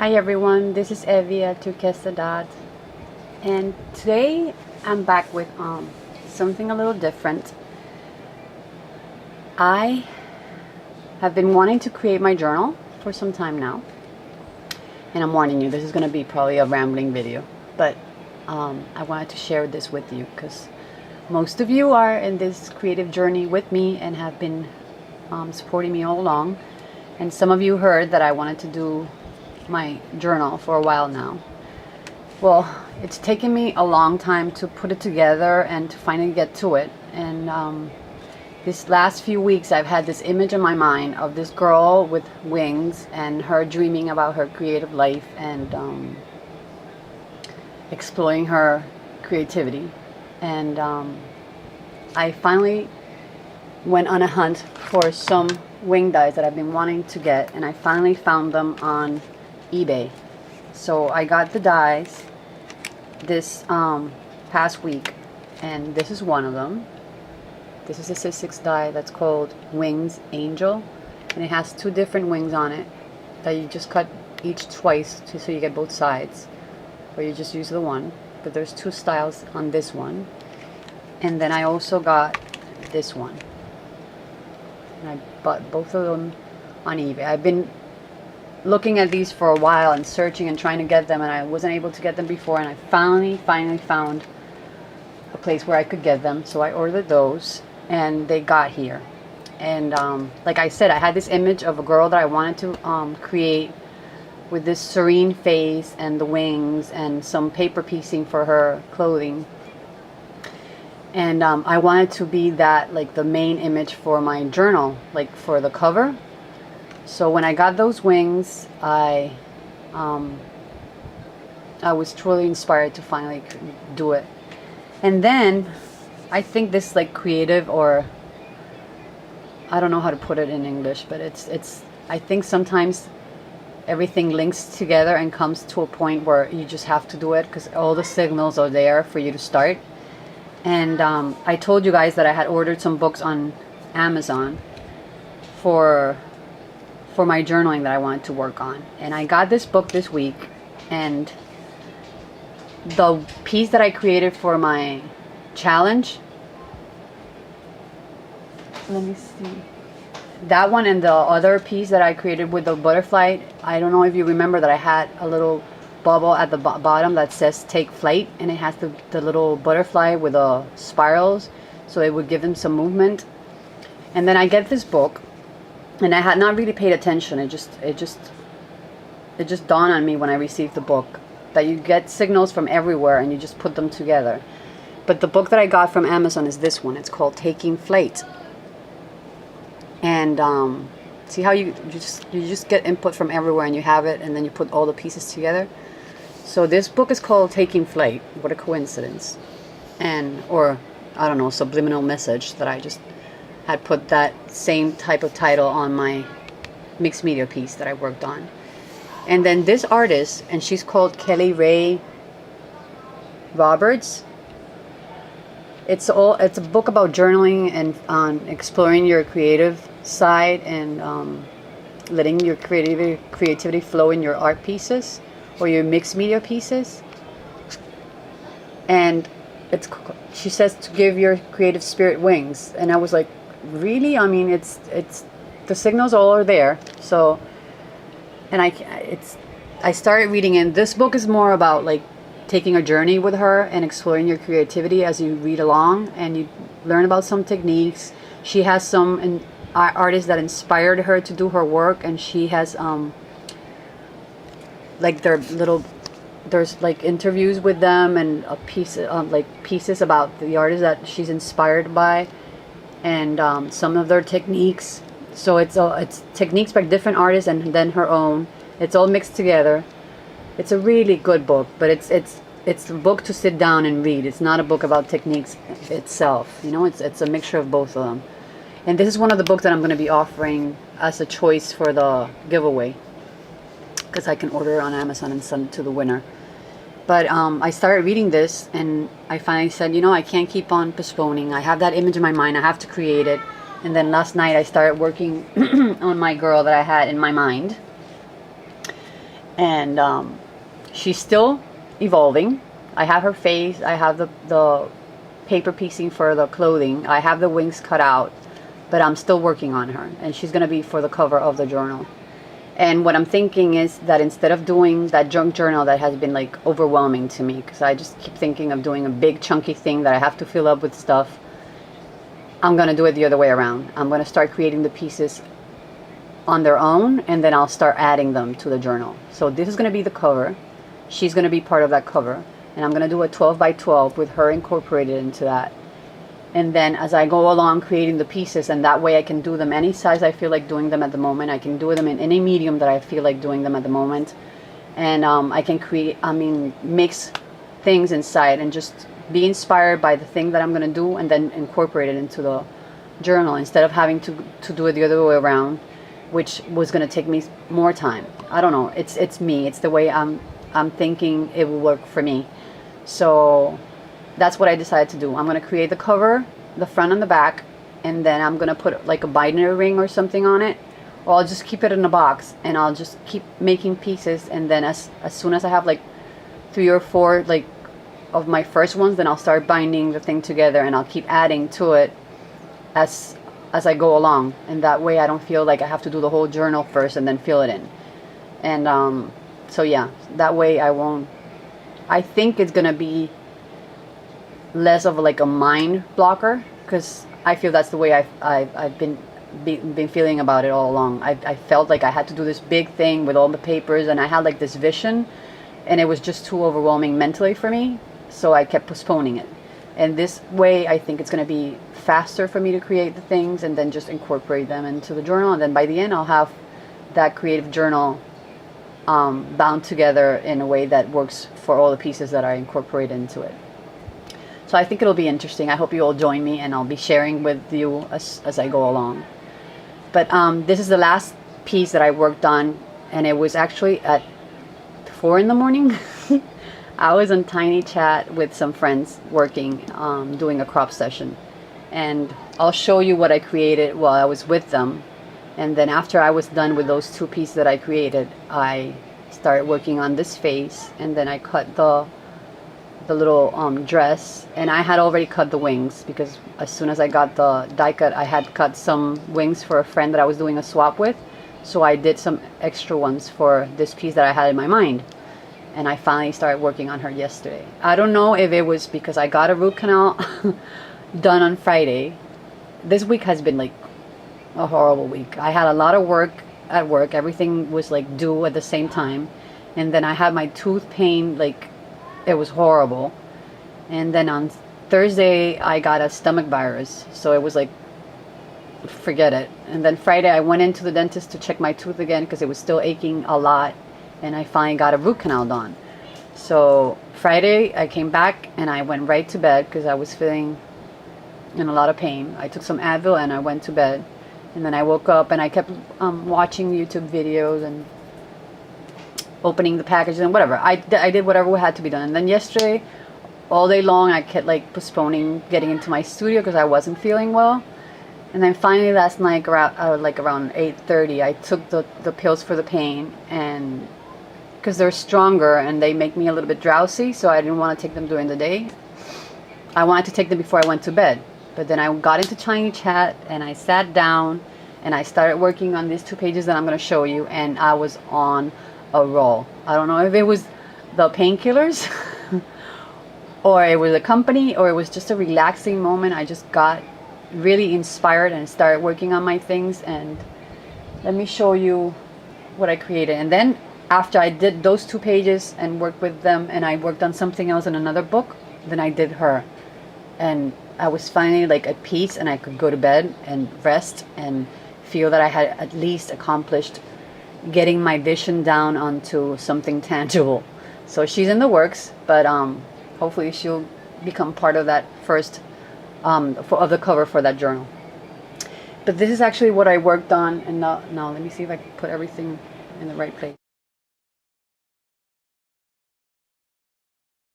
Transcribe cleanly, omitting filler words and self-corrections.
Hi everyone, this is Evie at Turquesa, and today I'm back with something a little different. I have been wanting to create my journal for some time now, and I'm warning you, this is going to be probably a rambling video, but I wanted to share this with you because most of you are in this creative journey with me and have been supporting me all along, and some of you heard that I wanted to do my journal for a while now. Well, it's taken me a long time to put it together and to finally get to it. And this last few weeks I've had this image in my mind of this girl with wings and her dreaming about her creative life and exploring her creativity. And I finally went on a hunt for some wing dies that I've been wanting to get, and I finally found them on eBay. So I got the dies this past week, and this is one of them. This is a Sizzix die that's called Wings Angel, and it has two different wings on it that you just cut each twice so you get both sides, or you just use the one, but there's two styles on this one. And then I also got this one, and I bought both of them on eBay. I've been looking at these for a while and searching and trying to get them, and I wasn't able to get them before, and I finally found a place where I could get them. So I ordered those and they got here. And like I said, I had this image of a girl that I wanted to create with this serene face and the wings and some paper piecing for her clothing. And I wanted to be that, like the main image for my journal, like for the cover. So when I got those wings, I was truly inspired to finally do it. And then I think this, like, creative, or I don't know how to put it in English, but it's I think sometimes everything links together and comes to a point where you just have to do it because all the signals are there for you to start. And I told you guys that I had ordered some books on Amazon for my journaling that I wanted to work on, and I got this book this week, and the piece that I created for my challenge, let me see, that one and the other piece that I created with the butterfly, I don't know if you remember that I had a little bubble at the bottom that says take flight, and it has the little butterfly with the spirals, so it would give them some movement. And then I get this book, and I had not really paid attention. It just dawned on me when I received the book that you get signals from everywhere and you just put them together. But the book that I got from Amazon is this one. It's called Taking Flight. And see how you just get input from everywhere and you have it, and then you put all the pieces together. So this book is called Taking Flight. What a coincidence. Or I don't know, subliminal message that I just had put that same type of title on my mixed media piece that I worked on. And then this artist, and she's called Kelly Rae Roberts. It's a book about journaling and exploring your creative side and letting your creativity flow in your art pieces or your mixed media pieces. And she says to give your creative spirit wings, and I was like, really? I mean, it's the signals all are there. So, and I started reading, and this book is more about like taking a journey with her and exploring your creativity as you read along, and you learn about some techniques. She has some artists that inspired her to do her work, and she has like there's like interviews with them and a piece like pieces about the artists that she's inspired by, and some of their techniques. So it's techniques by different artists and then her own. It's all mixed together. It's a really good book, but it's a book to sit down and read. It's not a book about techniques itself. You know, it's a mixture of both of them. And this is one of the books that I'm going to be offering as a choice for the giveaway, because I can order it on Amazon and send it to the winner. But I started reading this, and I finally said, you know, I can't keep on postponing. I have that image in my mind. I have to create it. And then last night I started working on my girl that I had in my mind. And she's still evolving. I have her face, I have the paper piecing for the clothing, I have the wings cut out, but I'm still working on her, and she's gonna be for the cover of the journal. And what I'm thinking is that instead of doing that junk journal that has been like overwhelming to me, because I just keep thinking of doing a big chunky thing that I have to fill up with stuff, I'm gonna do it the other way around. I'm gonna start creating the pieces on their own, and then I'll start adding them to the journal. So this is gonna be the cover. She's gonna be part of that cover, and I'm gonna do a 12 by 12 with her incorporated into that. And then as I go along creating the pieces, and that way I can do them any size I feel like doing them at the moment. I can do them in any medium that I feel like doing them at the moment. And I can mix things inside and just be inspired by the thing that I'm gonna do, and then incorporate it into the journal instead of having to do it the other way around, which was gonna take me more time. I don't know, it's me, it's the way I'm thinking it will work for me. So that's what I decided to do. I'm going to create the cover, the front and the back, and then I'm going to put like a binary ring or something on it, or I'll just keep it in a box and I'll just keep making pieces. And then as soon as I have like 3 or 4 like of my first ones, then I'll start binding the thing together, and I'll keep adding to it as I go along. And that way I don't feel like I have to do the whole journal first and then fill it in. And so yeah, that way I think it's going to be less of like a mind blocker, because I feel that's the way I've been feeling about it all along. I felt like I had to do this big thing with all the papers, and I had like this vision, and it was just too overwhelming mentally for me, so I kept postponing it. And this way I think it's going to be faster for me to create the things and then just incorporate them into the journal, and then by the end I'll have that creative journal bound together in a way that works for all the pieces that I incorporate into it. So I think it'll be interesting. I hope you all join me, and I'll be sharing with you as I go along. But this is the last piece that I worked on, and it was actually at 4 in the morning. I was on Tiny Chat with some friends working, doing a crop session. And I'll show you what I created while I was with them. And then after I was done with those 2 pieces that I created, I started working on this face, and then I cut the little dress, and I had already cut the wings, because as soon as I got the die cut, I had cut some wings for a friend that I was doing a swap with, so I did some extra ones for this piece that I had in my mind, and I finally started working on her yesterday. I don't know if it was because I got a root canal done on Friday. This week has been like a horrible week. I had a lot of work at work, everything was like due at the same time, and then I had my tooth pain, like it was horrible. And then on Thursday I got a stomach virus, so it was like, forget it. And then Friday I went into the dentist to check my tooth again because it was still aching a lot, and I finally got a root canal done. So Friday I came back and I went right to bed because I was feeling in a lot of pain. I took some Advil and I went to bed, and then I woke up and I kept watching YouTube videos and opening the packages and whatever. I did whatever had to be done. And then yesterday, all day long, I kept like postponing getting into my studio because I wasn't feeling well. And then finally last night, around 8:30, I took the pills for the pain, and because they're stronger and they make me a little bit drowsy, so I didn't want to take them during the day. I wanted to take them before I went to bed. But then I got into Tiny Chat and I sat down and I started working on these 2 pages that I'm going to show you, and I was on a roll. I don't know if it was the painkillers or it was a company, or it was just a relaxing moment. I just got really inspired and started working on my things. And let me show you what I created. And then after I did those 2 pages and worked with them, and I worked on something else in another book, then I did her, and I was finally like at peace, and I could go to bed and rest and feel that I had at least accomplished getting my vision down onto something tangible. So she's in the works, but hopefully she'll become part of that first of the cover for that journal. But this is actually what I worked on. And now let me see if I can put everything in the right place.